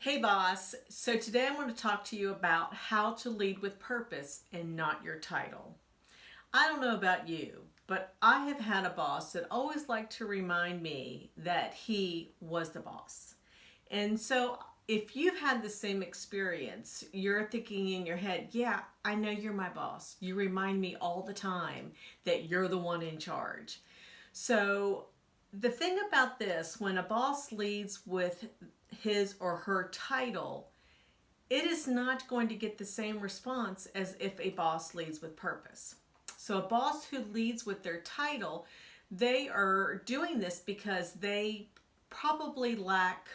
Hey boss, so today I'm going to talk to you about how to lead with purpose and not your title. I don't know about you, but I have had a boss that always liked to remind me that he was the boss. And so if you've had the same experience, you're thinking in your head, yeah, I know you're my boss. You remind me all the time that you're the one in charge. So the thing about this, when a boss leads with his or her title, it is not going to get the same response as if a boss leads with purpose. So a boss who leads with their title, they are doing this because they probably lack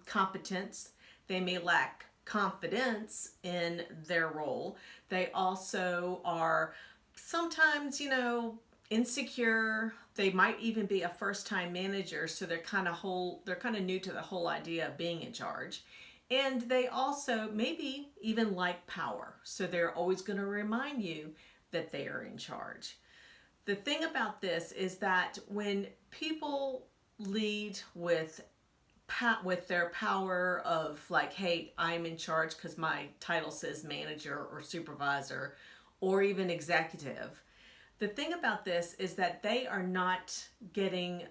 competence. They may lack confidence in their role. They also are sometimes, insecure. They might even be a first-time manager, so they're kind of new to the whole idea of being in charge. And they also maybe even like power. So they're always going to remind you that they are in charge. The thing about this is that when people lead with their power of like, hey, I'm in charge because my title says manager or supervisor or even executive, the thing about this is that they are not getting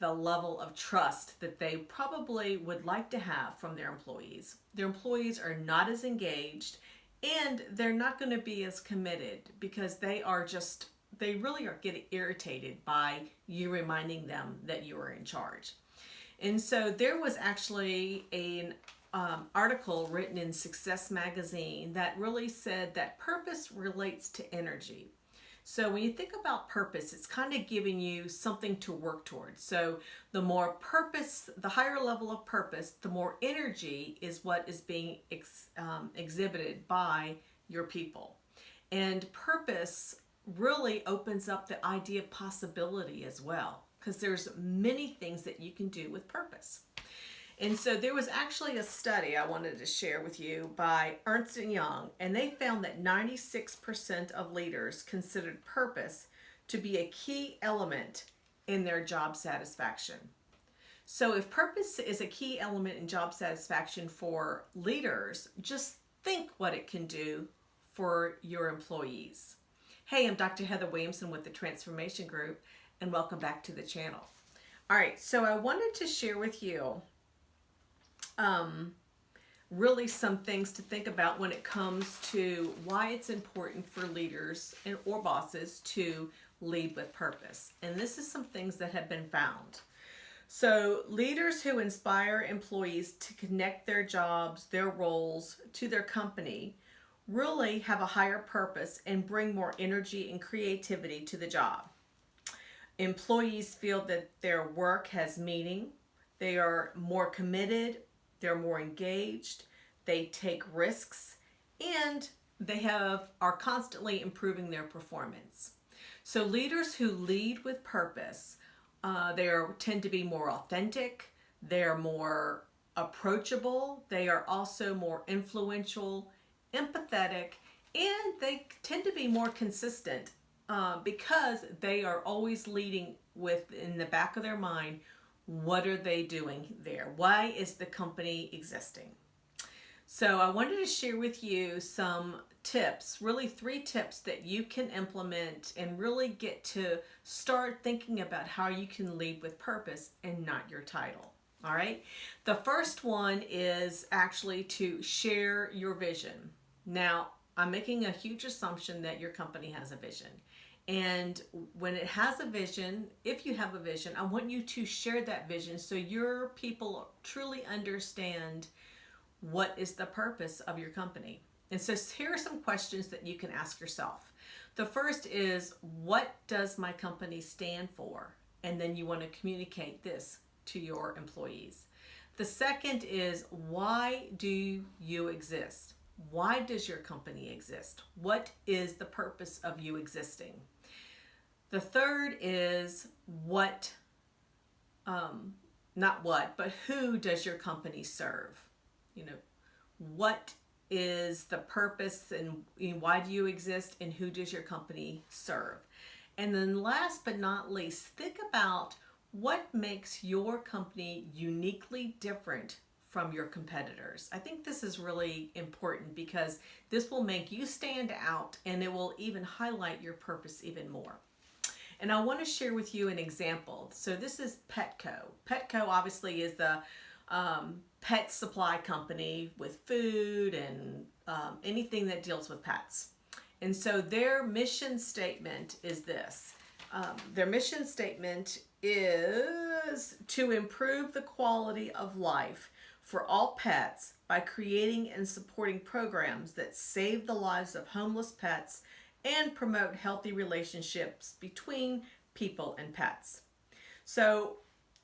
the level of trust that they probably would like to have from their employees. Their employees are not as engaged and they're not going to be as committed because they really are getting irritated by you reminding them that you are in charge. And so there was actually an article written in Success Magazine that really said that purpose relates to energy. So when you think about purpose, it's kind of giving you something to work towards. So the more purpose, the higher level of purpose, the more energy is what is being exhibited by your people. And purpose really opens up the idea of possibility as well, because there's many things that you can do with purpose. And so there was actually a study I wanted to share with you by Ernst & Young, and they found that 96% of leaders considered purpose to be a key element in their job satisfaction. So if purpose is a key element in job satisfaction for leaders, just think what it can do for your employees. Hey, I'm Dr. Heather Williamson with the Transformation Group, and welcome back to the channel. All right, so I wanted to share with you really some things to think about when it comes to why it's important for leaders or bosses to lead with purpose. And this is some things that have been found. So leaders who inspire employees to connect their jobs, their roles to their company really have a higher purpose and bring more energy and creativity to the job. Employees feel that their work has meaning. They are more committed. They're more engaged, they take risks, and they are constantly improving their performance. So leaders who lead with purpose, they tend to be more authentic, they're more approachable, they are also more influential, empathetic, and they tend to be more consistent because they are always leading with, in the back of their mind, what are they doing there? Why is the company existing? So I wanted to share with you some tips, really 3 tips that you can implement and really get to start thinking about how you can lead with purpose and not your title. All right. The first one is actually to share your vision. Now, I'm making a huge assumption that your company has a vision. And when it has a vision, if you have a vision, I want you to share that vision so your people truly understand what is the purpose of your company. And so here are some questions that you can ask yourself. The first is, what does my company stand for? And then you want to communicate this to your employees. The second is, why do you exist? Why does your company exist? What is the purpose of you existing? The third is not what, but who does your company serve? What is the purpose and why do you exist and who does your company serve? And then last but not least, think about what makes your company uniquely different from your competitors. I think this is really important because this will make you stand out and it will even highlight your purpose even more. And I want to share with you an example. So this is Petco. Petco obviously is the pet supply company with food and anything that deals with pets. And so their mission statement is this. Their mission statement is to improve the quality of life for all pets by creating and supporting programs that save the lives of homeless pets and promote healthy relationships between people and pets. So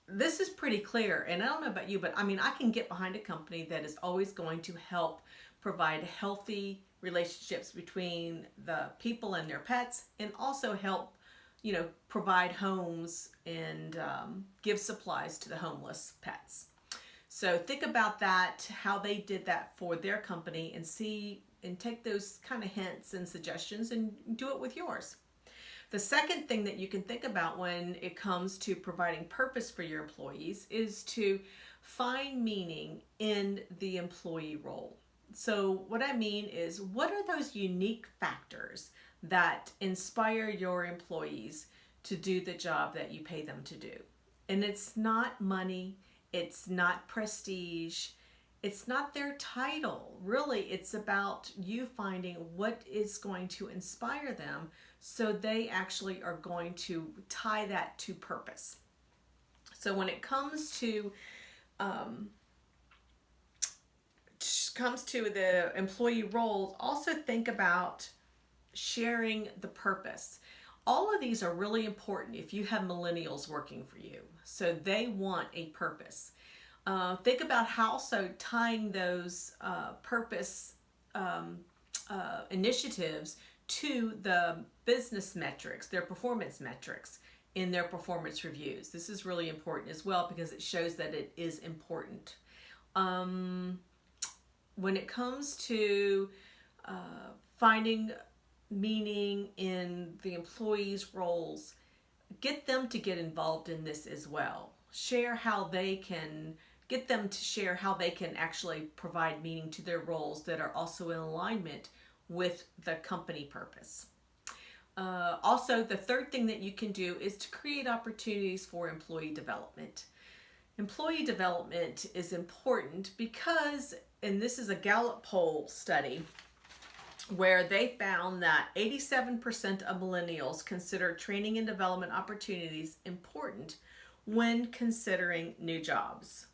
this is pretty clear, and I don't know about you, but I mean, I can get behind a company that is always going to help provide healthy relationships between the people and their pets, and also help, provide homes and give supplies to the homeless pets. So think about that, how they did that for their company, and see and take those kind of hints and suggestions and do it with yours. The second thing that you can think about when it comes to providing purpose for your employees is to find meaning in the employee role. So what I mean is, what are those unique factors that inspire your employees to do the job that you pay them to do? And it's not money, it's not prestige, it's not their title. Really, it's about you finding what is going to inspire them so they actually are going to tie that to purpose. So when it comes to the employee roles, also think about sharing the purpose. All of these are really important if you have millennials working for you. So they want a purpose. Think about how also tying those purpose initiatives to the business metrics, their performance metrics in their performance reviews. This is really important as well because it shows that it is important. When it comes to finding meaning in the employees' roles, get them to get involved in this as well. Get them to share how they can actually provide meaning to their roles that are also in alignment with the company purpose. Also, the third thing that you can do is to create opportunities for employee development. Employee development is important because, and this is a Gallup poll study, where they found that 87% of millennials consider training and development opportunities important when considering new jobs.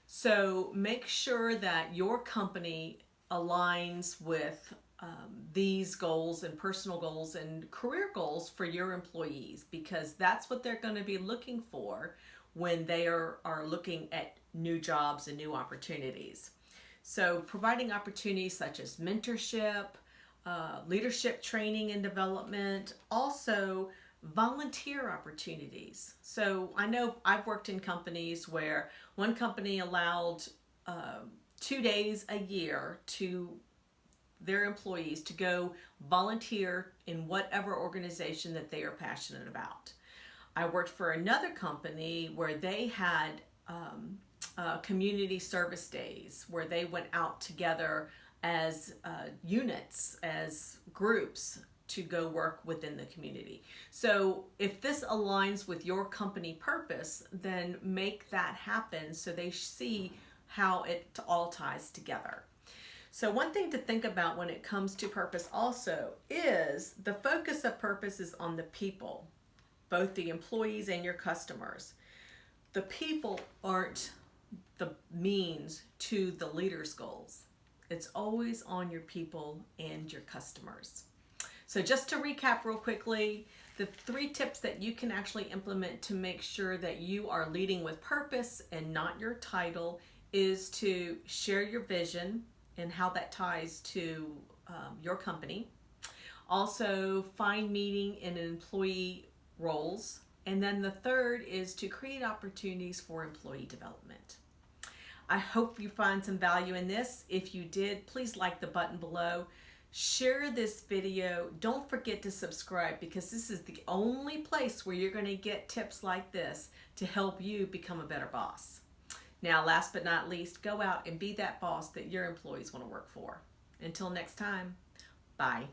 So make sure that your company aligns with these goals and personal goals and career goals for your employees, because that's what they're going to be looking for when they are looking at new jobs and new opportunities. So providing opportunities such as mentorship, leadership training and development, also volunteer opportunities. So I know I've worked in companies where one company allowed 2 days a year to their employees to go volunteer in whatever organization that they are passionate about. I worked for another company where they had community service days where they went out together as units, as groups, to go work within the community. So if this aligns with your company purpose, then make that happen so they see how it all ties together. So one thing to think about when it comes to purpose also is the focus of purpose is on the people, both the employees and your customers. The people aren't the means to the leader's goals. It's always on your people and your customers. So just to recap real quickly, the 3 tips that you can actually implement to make sure that you are leading with purpose and not your title is to share your vision and how that ties to your company. Also, find meaning in employee roles. And then the third is to create opportunities for employee development. I hope you find some value in this. If you did, please like the button below. Share this video. Don't forget to subscribe, because this is the only place where you're going to get tips like this to help you become a better boss. Now, last but not least, go out and be that boss that your employees want to work for. Until next time, bye.